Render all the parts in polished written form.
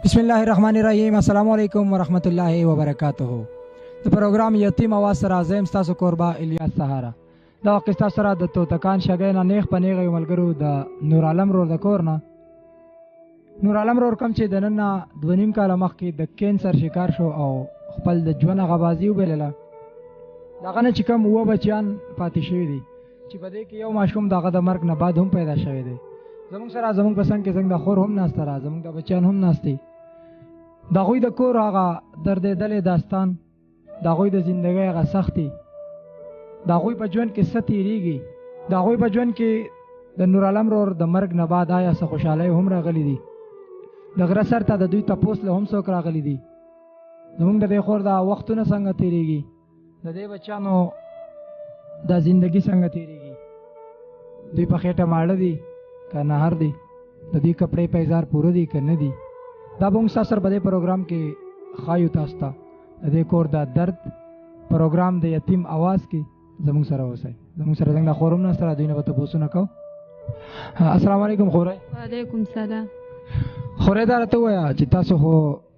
بسم الله الرحمن الرحیم. السلام علیکم ورحمت الله وبرکاته. د پروګرام یتیم اواز سره زم تاسو قربا الیاس سهارا. دا قصه سره د توتکان شګینا نیخ پنیغه ملګرو د نور عالم رور د کورنا. نور عالم رور کم چې د نن 2.5 کال مخکې د کینسر شکار شو او خپل د ژوند غبازي وبلله. دغه نه چې کوم و بچیان پاتې شوی دي چې په دې کې یو ماشوم دغه د مرګ نه بعد هم پیدا شوی دی. زمونږ سره زمونږ پسند کې څنګه د خور هم ناسته را زمونږ د بچیان هم ناستي. د هغوی د کور هغه دردېدلې داستان، د هغوی د زندګۍ هغه سختي، د هغوی په ژوند کې څه تېرېږي، د هغوی په ژوند کې د نور عالم رور د مرګ نه بعد آیا څه خوشحالۍ هم راغلي دي. د غره سر ته د دوی تپوس له هم څوک راغلي دي. زمونږ د دې خور دا وختونه څنګه تېرېږي، د دې بچیانو دا زندګي څنګه تېرېږي، دوی په خېټه ماړه دي که نهر دي، د دوی کپړې پیزار پوره دي که نه دي. دا به موږ ستاسو سره په دې پروګرام کې ښایو تاسو ته. د دې کور د درد پروګرام د یتیم اواز کې زموږ سره اوسئ. زموږ سره څنګه خور هم ناسته را، دوی نه به تپوسونه کوو. السلام علیکم خورئ. وعلیکم سلام. خورئ دا راته ووایه چې تاسو خو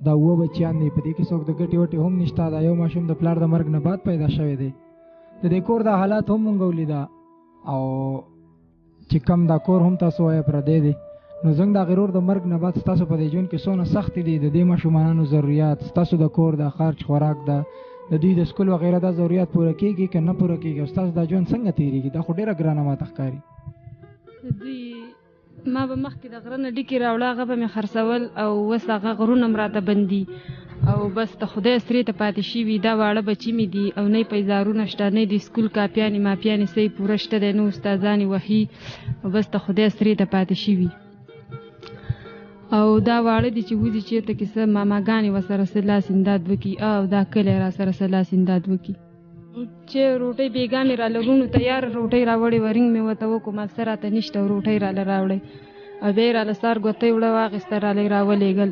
دا 7 بچیان دي، په دې کې څوک د ګټې وټې هم نشته، دا یو ماشوم د پلار د مرګ نه بعد پیدا شوی دی. د دې کور دا حالات هم مونږ ولیده او چې کم دا کور هم تاسو وایه پردی دی. نو زنګ د غرور د مرګ نه بعد ستاسو په دې ژوند کې څونه سختي دي، د دې ماشومانو ضرورت، ستاسو د کور د خرچ خوراک د دوی د سکول وغیره د ضرورت پوره کیږي که نه پوره کیږي، او ستاسو دا ژوند څنګه تېرېږي؟ دا خو ډېره ګرانه ماته ښکاري. دوی ما به مخکې د غره نه ډیکې راوړه، هغه به مې خرڅول او اوس هغه غرونه م راته بندي او بس د خدای سرې ته پاتې شوي. دا واړه بچي مې دي او نه پیزارونه شته، نه د سکول کاپیانې ماپیانې صحیح پوره شته دی، نه استادانې وهي او بس د خدای سرې ته پاتې شوي. او دا واړه دي چې وځي چېرته کې څه ماماګانې ورسره څه لاس امداد وکړي او دا کلی را سره څه لاس امداد وکړي. چې روټۍ بېګا مې را لرونو تیار روټۍ راوړې وه، رنګ مې ورته وکړو مال څه راته نشته او روټۍ راله راوړئ او بیا یې راله سار ګوتۍ وړه واخېسته راله یې راولېږل.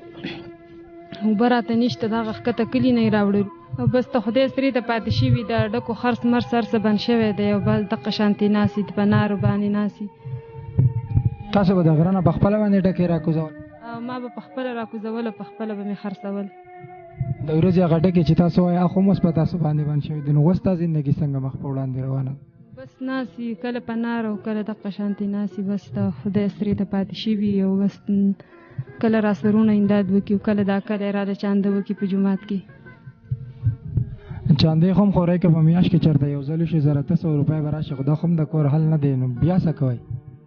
اوبه راته نشته، دغه ښکته کلي نه یې راوړل او بس ته خدای سرې ته پاتې شوي. د ډکو خرڅ مرڅ هر څه بند شوی دی او بس دقه شانتې ناستې په نارو باندې ناستې. تاسو به د غره نه په خپله باندې ډکې راکوزول؟ ما به په خپله راکوزول او په خپله به مې خرڅول. د ورځې هغه ډکې چې تاسو وایي هغه هم اوس په تاسو باندې بند شوي دي، نو اوس ستا زندګي څنګه مخ په وړاندې روانه ده؟ بس ناستې کله په نار او کله دقه شانتې ناستې، بس د خدای سرې ته پاتې شوي او بس کله را سرونه امداد وکړي او کله دا کلی راله چانده وکړي په جومات کې. چاندې خو هم خورئ که په میاشت کې چېرته یو ځل وشي 100 روپۍ به راشي، خو دا خو هم د کور حل نه دی، نو بیا څه کوئ؟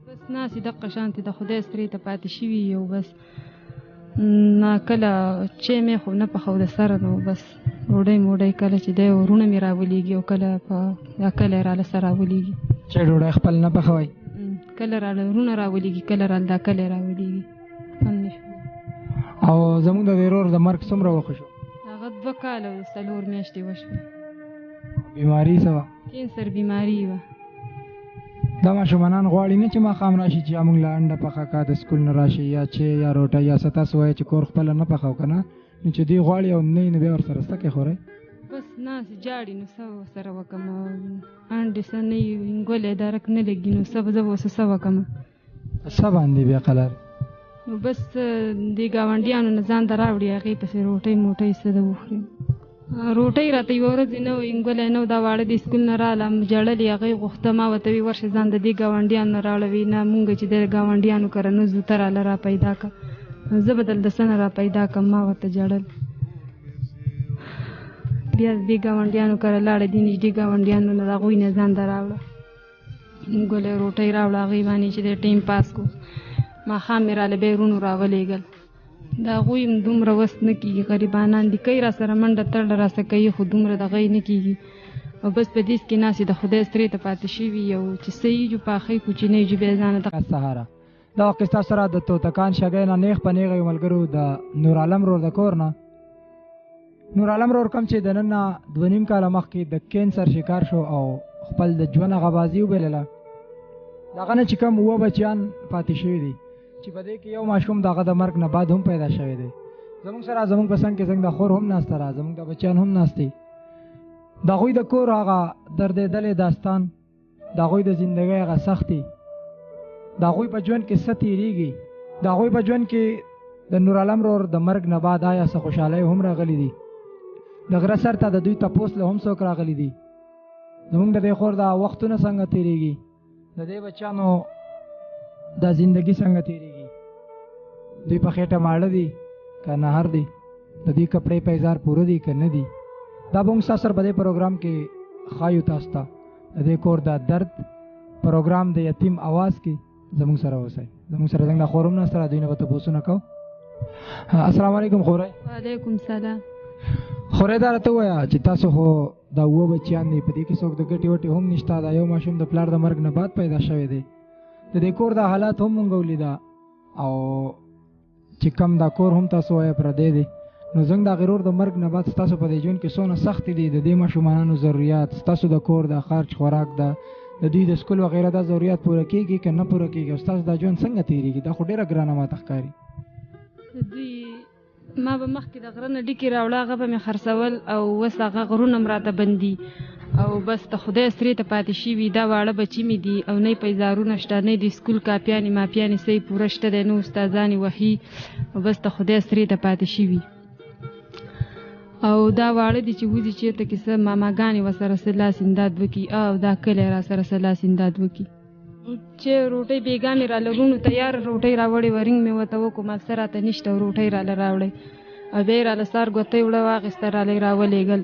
بس ناستې دقه شانتې د خدای سرې ته پاتې شوي او بس نه کله چای مې خو نه پخو د سره، نو بس ډوډۍ موډۍ کله چې دی ورونه مې راولېږي او کله په دا کلی راله سره راولېږي. چای ډوډۍ خپل نه پخوئ؟ کله راله ورونه راولېږي کله راله دا کلی راولېږي. او زموږ د ورور د مرګ څومره وخت شو؟ هغه 2 کاله او 4 میاشتې وشوې. بیماري څه وه؟ کینسر بیماري وه. دا ماشومانان غواړي نه چې ماښام راشي چې موږ له انډه پخه کا د سکول نه راشي یا چې یا روټۍ یا څه تاسو وایئ چې کور خپله نه پخوو که نه، نو چې دوی غواړي او نه یې نو بیا ورسره څه کوې خورئ؟ بس ناستې جاړي نو څه ورسره وکړم، انډې څه نه وي ګولې درک نه لګي نو څه به زه به ورسه څه وکړم. څه باندې بیا قلار؟ نو بس د ګاونډیانو نه ځان ته راوړي هغې پسې روټۍ موټۍ څه د وخوري. روټۍ راته یوه ورځ نه وي ګولی نه دا واړه د سکول نه رالم ژړلې، هغې غوښته ما ورته وي ورشه ځان د دې ګاونډیانو نه راوړوي، نه مونږ چې د ګاونډیانو کره نه ځو ته راله را پیدا کړه، زه به دلته څه نه را پیدا کړم. ما ورته ژړل. بیا د دې ګاونډیانو کره لاړه، دې نږدې ګاونډیانو نه د هغوی نه ځان ته راوړه ګولی روټۍ راوړه، هغې باندې چې د ټیم پاس کو. ماښام مې راله بیا ورونو راولېږل. د هغوی هم دومره وس نه کېږي، غریبانان دي، کوي را سره منډه تړله را سره کوي، خو دومره د هغه نه کېږي او بس په دېس کې ناستې د خدای سرې ته پاتې شوي او چې څه یېجو پاخه یې کوچنی یېجو بیا ځانه ته سهارا. دا قصه سره د توتکان شګینا نیخ پنیغه ملګرو د نور عالم رور د کور نه. نور عالم رور کم چې د نن 2.5 کال مخکې د کینسر شکار شو او خپل د ژوند غبازي وبلله. دغه نه چې کوم 7 بچیان پاتې شوي دي چې په دې کې یو ماشوم دغه د مرګ نه بعد هم پیدا شوی دی. زمونږ سره زمونږ پسند کې څنګه د خور هم ناسته را زمونږ د بچیان هم ناستي. د هغوی د کور هغه دردېدلې داستان، د هغوی د زندګۍ هغه سختي، د هغوی په ژوند کې څه تېرېږي، د هغوی په ژوند کې د د نور عالم رور د مرګ نه بعد آیا څه خوشحالۍ هم راغلی دي؟ د غره سر ته د دوی تپوس له هم څوک راغلی دي؟ زمونږ د دې خور دا وختونه څنګه تېرېږي؟ د دې بچیانو دا زندگی څنګه تېرېږي؟ دوی په خېټه ماړه دي که نهر دي؟ د دوی کپړې پیزار پوره دي که نه دي؟ دا به موږ ستاسو سره په دې پروګرام کې ښایو تاسو ته. د دې کور دا درد پروګرام د یتیم اواز کې زموږ سره اوسئ. زموږ سره زموږ دا خور هم ناست ده، دوی نه به تپوسونه کوو. السلام علیکم خورئ. وعلیکم سلام. خورئ دا راته ووایه چې تاسو خو دا 7 بچیان دي، په دې کې څوک د ګټې وټې هم نشته، دا یو ماشوم د پلار د مرګ نه بعد پیدا شوی دی. د دې کور دا حالات هم مونږ ولیده او چې کم دا کور هم تاسو وایه پردی دی، نو زنګ د غرور د مرګ نه بعد ستاسو په دې ژوند کې څونه سختې دي، د دې ماشومانو ضرورت، ستاسو د کور د خرچ خوراک ده، د دوی د سکول وغیره دا ضرورت پوره کېږي که نه پوره کېږي؟ او ستاسو دا ژوند څنګه تېرېږي؟ دا خو ډېره ګرانه ماته ښکاري. دوی ما به مخکې د غره نه ډیکې راوړه، هغه به مې خرڅول او اوس هغه غرونه م راته بندي او بس د خدای سرې ته پاتې شوي. دا واړه بچي مې دي او نه پیزارونه شته، نه د سکول کاپیانې ماپیانې صحیح پوره شته دی، نه استادانې وهي او بس د خدای سرې ته پاتې شوي. او دا واړه دي چې وځي چېرته کې څه ماماګانې ورسره څه لاس امداد وکړي او دا کلی را سره څه لاس امداد وکړي. چې روټۍ بېګا مې راله وروڼو تیار روټۍ راوړې وه، رنګ مې ورته وکړو مال څه راته نشته او روټۍ راله راوړئ او بیا یې راله سار ګوتۍ وړه واخېسته راله یې راولېږل،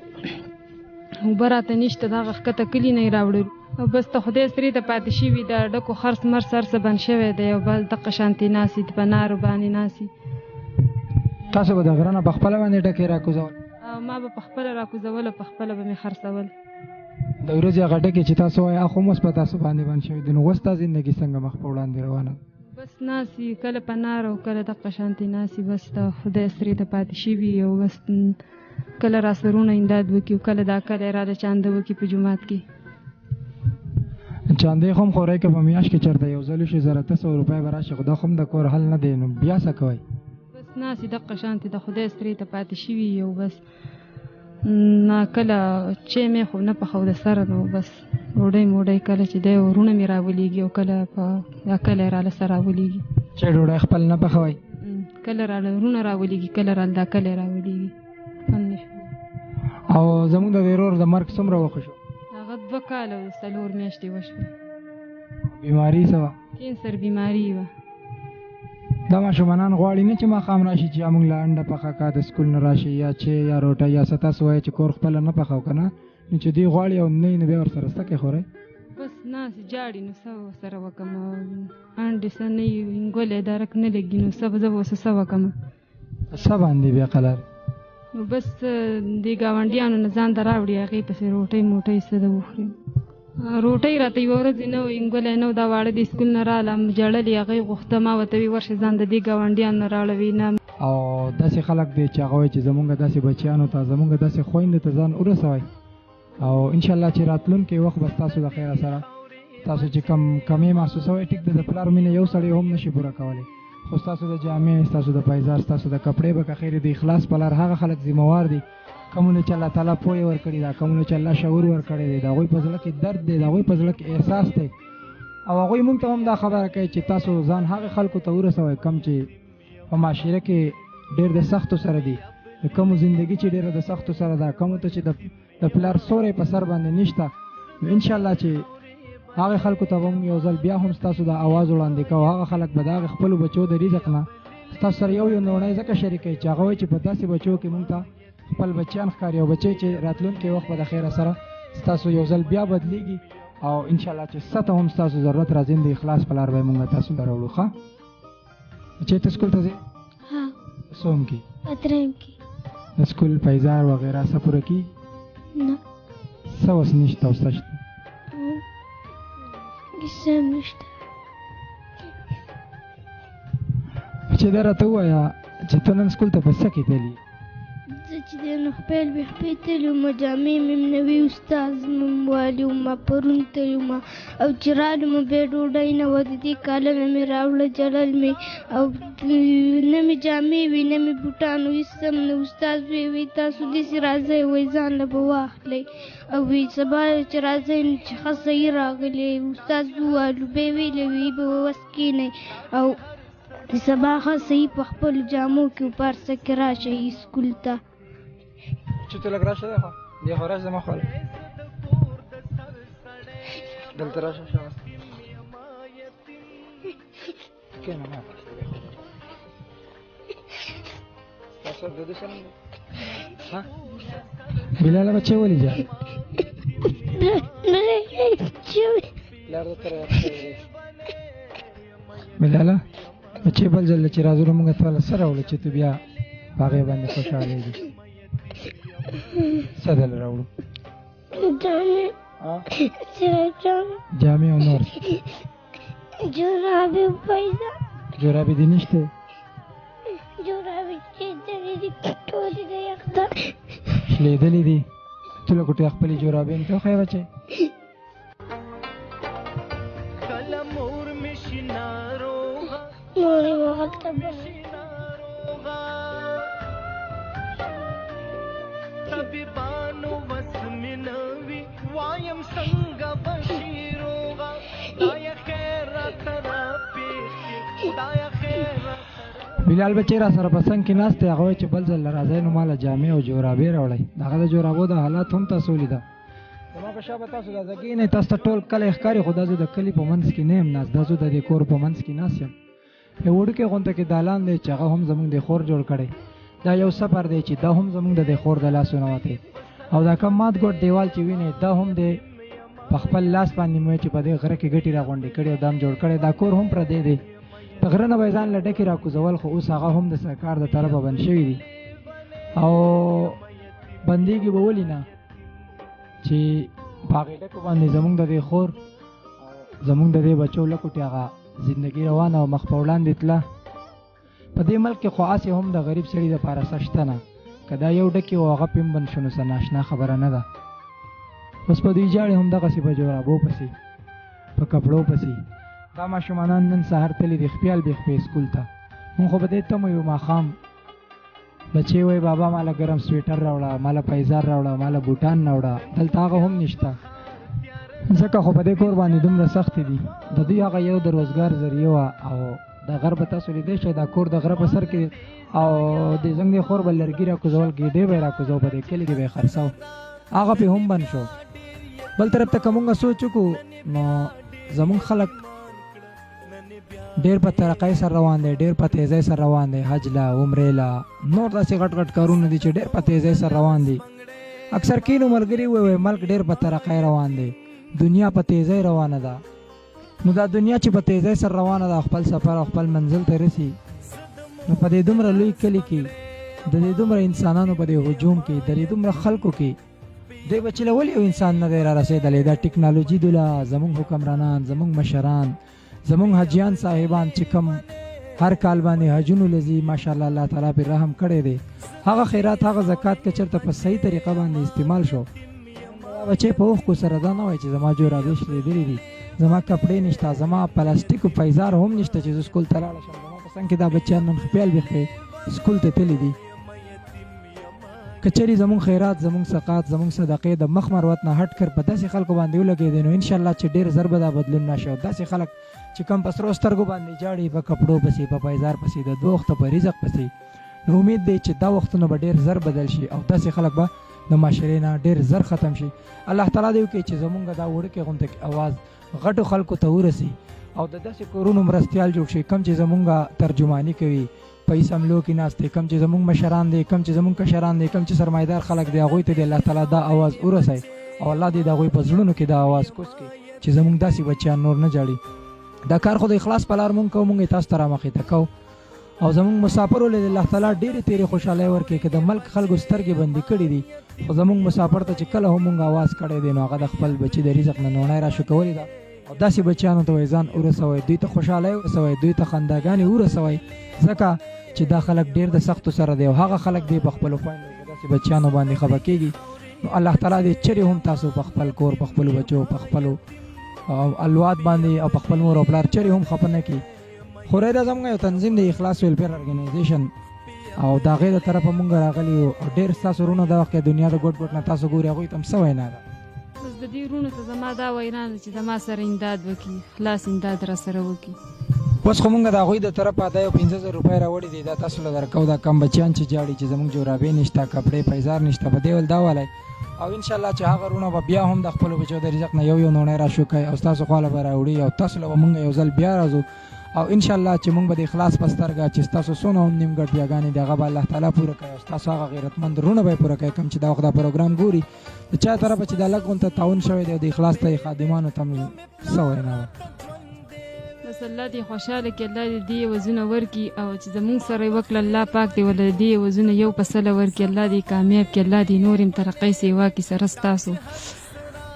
اوبه راته نشته، دغه ښکته کلي نه یې راوړل او بس ته خدای سرې ته پاتې شوي. دا ډکو خرڅ مرڅ هر څه بند شوی دی او بس دقه شانتې ناستې دي، په نارو باندې ناستې. تاسو به د غره نه په خپله باندې ډکې راکوزول؟ او ما به په خپله راکوزول او په خپله به مې خرڅول. د ورځې هغه ډکې چې تاسو وایي هغه هم اوس په تاسو باندې بند شوي دي، نو اوس ستا زندګي څنګه مخ په وړاندې روانه ده؟ بس ناستې، کله په نار او کله دقه شانتې ناستې، بس د خدای سرې ته پاتې شوي او بس کله را سرونه امداد وکړي او کله دا کلی را د چانده وکړي په جومات کې. چاندې خو هم خورئ که په میاشت کې چېرته یو ځل وشي 100 روپۍ به راشي، خو دا خو هم د کور حل نه دی، نو بیا څه کوئ؟ بس ناستې دقه شانتې د خدای سرې ته پاتې شوي او بس نه کله چای مې خو نه پخو د سره، نو بس ډوډۍ موډۍ کله چې دی ورونه مې راولېږي او کله په دا کلی راله سره راولېږي. چای ډوډۍ خپل نه پخوئ؟ کله راله ورونه راولېږي، کله راله دا کلی راولېږي. او زموږ د دې ورور د مرګ څومره وخت شو؟ هغه 2 کاله او 4 میاشتې وشوې. بیماري څه وه؟ کینسر بیماري وه. دا ماشومانان غواړي نه چې ماښام راشي چې موږ له انډه پخه کا د سکول نه راشي یا چې یا روټۍ یا څه تاسو وایئ چې کور خپله نه پخوو که نه، نو چې دوی غواړي او نه یې نو بیا ورسره څه کوې خورئ؟ بس ناستې جاړي نو څه ورسره وکړم، انډې څه نه وي ګولې درک نه لګي نو څه به زه به ورسره څه وکړم؟ څه باندې بیا قلار؟ نو بس د ګاونډیانو نه ځان ته راوړي، هغې پسې روټۍ موټۍ څه د وخوري. روټۍ راته یوه ورځ نه وي ګولی نه دا واړه د سکول نه رالم جړلې، هغې غوښته ما ورته وي ورشه ځان د دې ګاونډیانو نه راوړوي نه. او داسې خلک دی چې هغه وایي چې زمونږ داسې بچیانو ته زمونږ داسې خویندو ته ځان ورسوئ او انشاءالله چې راتلونکی وخت به ستاسو د خیره سره تاسو چې کمې محسوسوئ، ټیک ده د پلار مینه یو سړی هم نشي پوره کولی، خو ستاسو د جامې، ستاسو د پیزار، ستاسو د کپړې به که خیر د اخلاص په لار هغه خلک ذمهوار دي کومونه چې الله تعالی پوهې ورکړي ده، کومونه چې الله شعور ورکړی دی، د هغوی په زړه کې درد دی، د هغوی په زړه کې احساس دی او هغوی موږ ته هم دا خبره کوي چې تاسو ځان هغې خلکو ته ورسوئ کم چې په معاشره کې ډېر د سختو سره دي، د کومو زندګي چې ډېره د سختو سره ده، کومو ته چې د پلار سوری په سر باندې نشته، نو انشاءالله چې هغې خلکو ته به موږ یو ځل بیا هم ستاسو د اواز وړاندې کوو. هغه خلک به د هغې خپلو بچو د رزق نه ستاسو سره یو نوړی ځکه شریکوي چې هغه وایي چې په داسې بچو کې موږ ته خپل بچیان ښکاري او بچی چې راتلونکی وخت به د خیره سره ستاسو یو ځل بیا بدلیږي او انشاءالله چې څه ته هم ستاسو ضرورت راځي د اخلاص په لار به یې موږ تاسو ته راوړو. ښه چېرته سکول ته ځې؟ څوم کې؟ درېیم کې. د سکول پیزار وغیره څه پوره کېږي؟ نه څه اوس نشته او څه شته؟ کیسه هم نشته. چې دا راته ووایه چې ته نن سکول ته په څه کې تللي؟ زه چې دی نو خپل بېخپې تللي وم، جامې مې نوي استاز مې والي وم، پرون تللي وم او چې رالم بیا ډوډۍ نه وه، د دې کالمه مې راوړه جلل مې او نه مې جامې وي نه مې بوټان وي هېڅ هم نه. استاز وی تاسو داسې راځئ وایي ځان له به واخلئ او وی سبا چې راځئ نو چې ښه صحیح راغلی استاز ووالو بیا ویلې وي به وس کښېنئ او د سبا ښه صحیح په خپلو جامو کې وپارسه کې راشئ سکول ته. چې ته لږ راشه دی خو دی خو راشه زما خواله دلته راشه شاباس کښېنه ما ستا سر د دې سره نه ها بلاله بچې ولې جا پلار درته را یاد کړی دی بلاله بچې بل ځل چې رازونه مونږ ته له سره راوړو چې ته بیا په هغې باندې خوشحالېږي څه دله راوړو جامې او نور جورابې پیدا جورابې دې نشته جورابې چې دلې دي ټولې د یخ ده شلېدلې دي ته له کوټې خپلې جورابې مې ته وښیه بچی مور یې وهلته بلال بچی را سره په څنګ کې ناست دی هغه وایي چې بل ځل راځئ نو ما له جامې او جورابې راوړئ د هغه د جورابو د حالات هم تاسو ولیده زما په شا به تاسو دا زګې نه تاسو ته ټول کلی ښکاري خو دا زه د کلي په منځ کې نه یم ناست دا زه د دې کور په منځ کې ناست یم یو وړوکی غونته کې دالان دی چې هغه هم زموږ د خور جوړ کړی دا یو سفر دی چې دا هم زموږ د خور د لاسو نه وتی او دا کم مات ګوټ دیوال چې وینئ دا هم دی په خپل لاس باندې مې چې په دې غره کې ګټې راغونډې کړې او دا هم جوړ کړی دا کور هم پردی دی په غره نه به یې ځان له ډکې راکوزول خو اوس هغه هم د سرکار د طرفه بند شوي دي او بندېږي به ولې نه چې په هغې ډکو باندې زموږ د دې خور زموږ د دې بچو لکوټې هغه زندګي روانه او مخ په وړاندې تله په دې ملک کې خو هسې هم د غریب سړي دپاره څه شته نه که دا یو ډکې و هغه پې هم بند شو نو څه ناشنا خبره نه ده اوس په دوی جاړې هم دغسې په جورابو پسې په کپړو پسې دا ماشومانان نن سهار تللي دي خپیال بې خپې سکول ته مونږ خو په دې تمو یو ماښام بچې وایي بابا ماله ګرم سویټر راوړه ماله پیزار راوړه ماله بوټان راوړه دلته هغه هم نشته ځکه خو په دې کور باندې دومره سختې دي د دوی هغه یو د روزګار ذریعه وه او د غر به تاسو لیدی شئ دا کور د غره په سر کې او د زنګ د خور به لرګي راکوزول ګېډې به یې راکوزو په دې کلي کې به یې خرڅو هغه پې هم بند شو بل طرف ته که مونږ سوچ وکړو نو زمونږ خلک ډېر په ترقۍ سره روان دی ډېر په تیزۍ سره روان دی حج له عمرې له نور داسې غټ غټ کارونه دي چې ډېر په تیزۍ سره روان دي اکثر کینو ملګري ووایي ملک ډېر په ترقۍ روان دی دنیا په تیزۍ روانه ده نو دا دنیا چې په تیزۍ سره روانه ده خپل سفر او خپل منزل ته رسي نو په دې دومره لوی کلي کې د دې دومره انسانانو په دې هجوم کې د دې دومره خلکو کې دی به چې له ولې یو انسان نه دی را رسېدلی دا ټکنالوژي دوله زموږ حکمرانان زموږ مشران زموږ حجیان صاحبان چې کوم هر کال باندې حجونو لځي ماشاءالله الله تعالی پرې رحم کړی دی هغه خیرات هغه زکات که چېرته په صحیح طریقه باندې استعمال شو بچې په اوښکو سره دا نه وایي چې زما جورابې شلېدلې دي زما کپړې نشته زما پلاستیکو پیزار هم نشته چې زه سکول ته لاړه شم زما په څنګ کې دا بچیان نن خپیال بېخپې سکول ته تللي دي که چېرې زموږ خیرات زموږ سقات زموږ صدقې د مخ مروت نه هټ کر په داسې خلکو باندې ولګېدی نو انشاءالله چې ډېر زر به دا بدلون راشي او داسې خلک چې کم په سرو سترګو باندې جاړي په کپړو پسې په پیزار پسې د دوه وخته په رزق پسې نو امید دی چې دا وختونه به ډېر زر بدل شي او داسې خلک به د معاشرې نه ډېر زر ختم شي الله تعالی دې وکړي چې زمونږ دا وړوکې غونته اواز غټو خلکو ته ورسي او د داسې کورونو مرستیال جوړ شي کم چې زمونږ ترجماني کوي په اسمبلیو کې ناست دی کم چې زمونږ مشران دی کم چې زمونږ کشران دی کم چې سرمایدار خلک دی هغوی ته دې الله تعالی دا اواز ورسوي او الله دې د هغوی په زړونو کې دا اواز کوز کړي چې زمونږ داسې بچیان نور نه جاړي دا کار خو د اخلاص په لار مونږ کوو مونږ یې تاسو ته رامخې ته کوو او زمونږ مسافرو له الله تعالی ډېرې تېرې خوشحالۍ ورکړي که د ملک خلکو سترګې بندې کړي دي خو زمونږ مسافر ته چې کله هم مونږ اواز کړی دی نو هغه د خپل بچي د رزق نه نوڼی راشو کولی ده او داسې بچیانو ته وایي ځان ورسوئ دوی ته خوشحالۍ ورسوئ دوی ته خنداګانې ورسوئ ځکه چې دا خلک ډېر د سختو سره دی او هغه خلک دی په خپلو خویندو په داسې بچیانو باندې خفه کېږي نو الله تعالی دې چرې هم تاسو په خپل کور په خپلو بچو په خپلو الواد باندې او په خپل مور او پلار چرې هم خفه نه کړي خورای دا زموږ یو تنظیم د اخلاص ویلفیر ارګنایزیشن او د هغې د طرفه مونږ راغلي یو او ډېر ستاسو وروڼه دا وخت کې دنیا د ګوټ ګوټ نه تاسو ګوري هغوی ته هم څه وینا ده بس د دې وروڼو ته زما دا وینا ده چې زما سره امداد وکړي خلاص امداد را سره وکړي اوس خو مونږ د هغوی د طرفه دا یو 15,000 روپۍ راوړي دي، دا تاسو له درکو. دا کم بچیان چې جاړي چې زموږ جورابې نشته، کپړې پیزار نشته، په دې ول دا والی. او انشاءالله چې هغه وروڼه به بیا هم د خپلو بچو د رزق نه یو یو نوڼی را شو کوي او ستاسو خواله به راوړي او تاسو له به مونږ یو ځل بیا راځو. او انشاءالله چې مونږ به د اخلاص په سترګه چې ستاسو څونه هم نیمګړتیاګانې دي هغه به الله تعالی پوره کوي او ستاسو هغه غیرتمند وروڼه به یې پوره کوي کوم چې دا وخت دا پروګرام ګوري. د چا طرفه چې دا لږ غونته تعاون شوی دی د اخلاص ته یې خادمانو ته هم څه وینا وه. بس الله دې خوشحاله کړي، الله دې دې وزونه ورکړي او چې زمونږ سره یې وکړه الله پاک دې ولله دې وزونه یو په سله ورکړي، الله دې کامیاب کړي، الله دې نور هم ترقۍ سیوا کړي سره ستاسو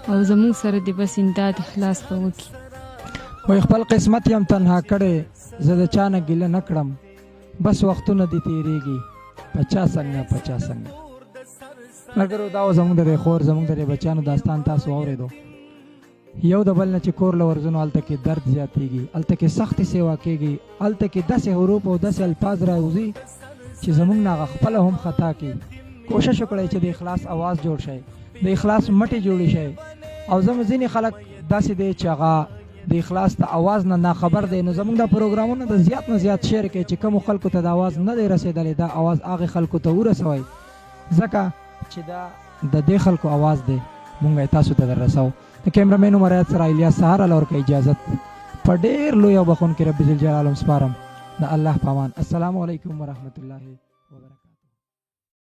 او زمونږ سره دې بس امداد اخلاص به وکړي. وایي خپل قسمت یم تنها کړی، زه د چا نه ګیله نه کړم، بس وختونه دې تېرېږي په چا څنګه په چا څنګه. ملګرو دا و زموږ د دې خور زموږ د دې بچیانو داستان تاسو واورېدو. یو د بل نه چې کور له ورځو نو هلته کې درد زیاتېږي، هلته کې سختې سیوا کېږي، هلته کې داسې حروف او داسې الفاظ راوځي چې زموږ نه هغه خپله هم خطا کړي. کوشش وکړئ چې د اخلاص اواز جوړ شئ، د اخلاص مټې جوړې شئ. او زموږ ځینې خلک داسې دی چې هغه د اخلاص د اواز نه ناخبر دی، نو زموږ دا پروګرامونه د زیات نه زیات شیر کوي چې کومو خلکو ته د اواز نه دی رسېدلی، دا اواز هغې خلکو ته ورسوئ ځکه چې دا د دې خلکو اواز دی، مونږ یې تاسو ته در رسوو. د کیمرامین عمر ایت سره الیاس سهار الله ورکوي اجازت په ډېر لوی او بخونکي رب ذوالجلال هم سپارم. د الله په امان. السلام علیکم ورحمة الله وبرکاته.